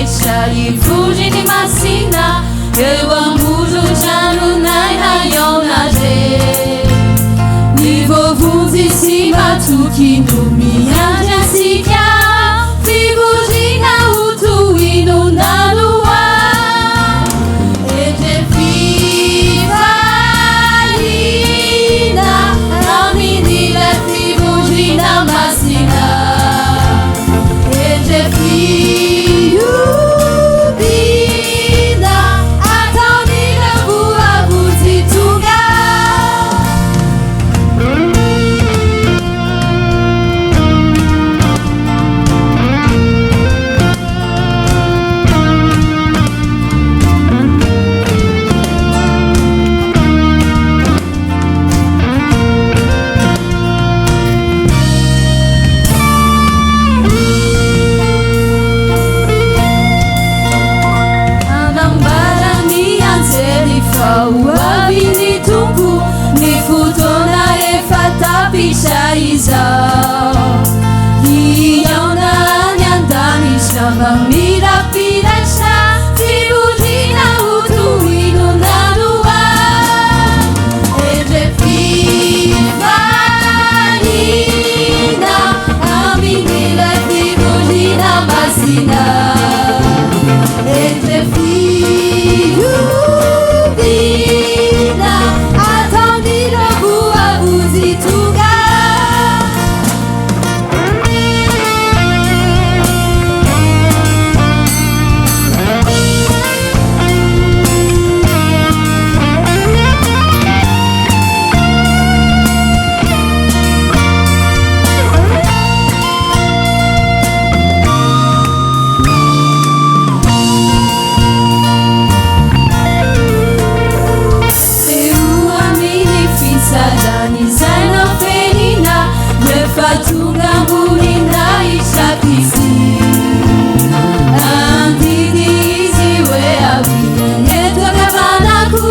shali fuji ni masina Ewa mujo chano naina yonaje Nivo vuzi sima tukindumi anja sikia Fibuji na utu ino naluwa Eje fifalina Amini le fibuji na masina Eje fiubina Atani le bua buti tunga Uabini tungu ni futona efata pishaiza Iona nyandani shamba mira pirasha Fiujina utu ino nanua Eje fivalina Aminile fiujina masina Eje fiubina Atandira bua buzi tunga Sadani zaina felina Nefatunga mulina ishakisi Andini iziwe abine Netoka banaku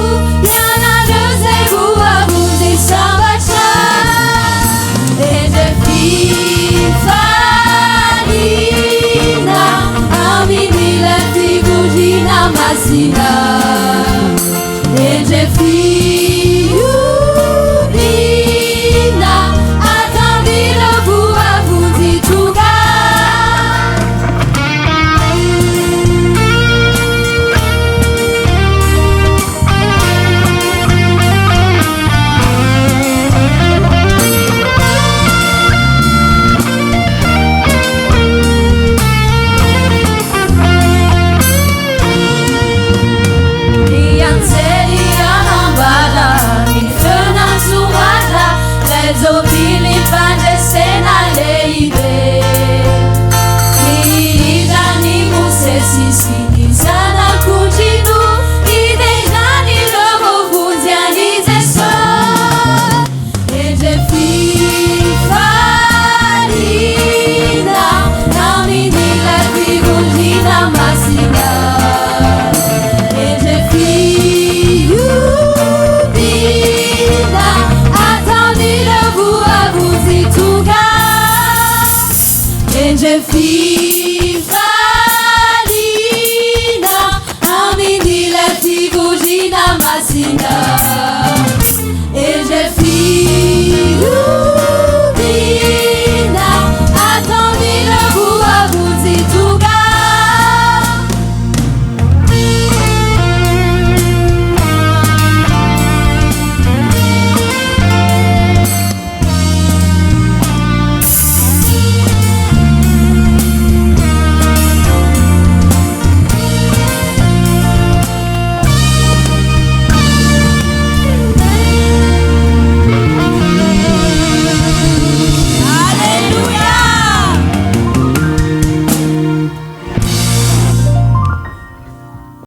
Yana doze bua buzi sambacha Eje fifalina Amini le fibujina masina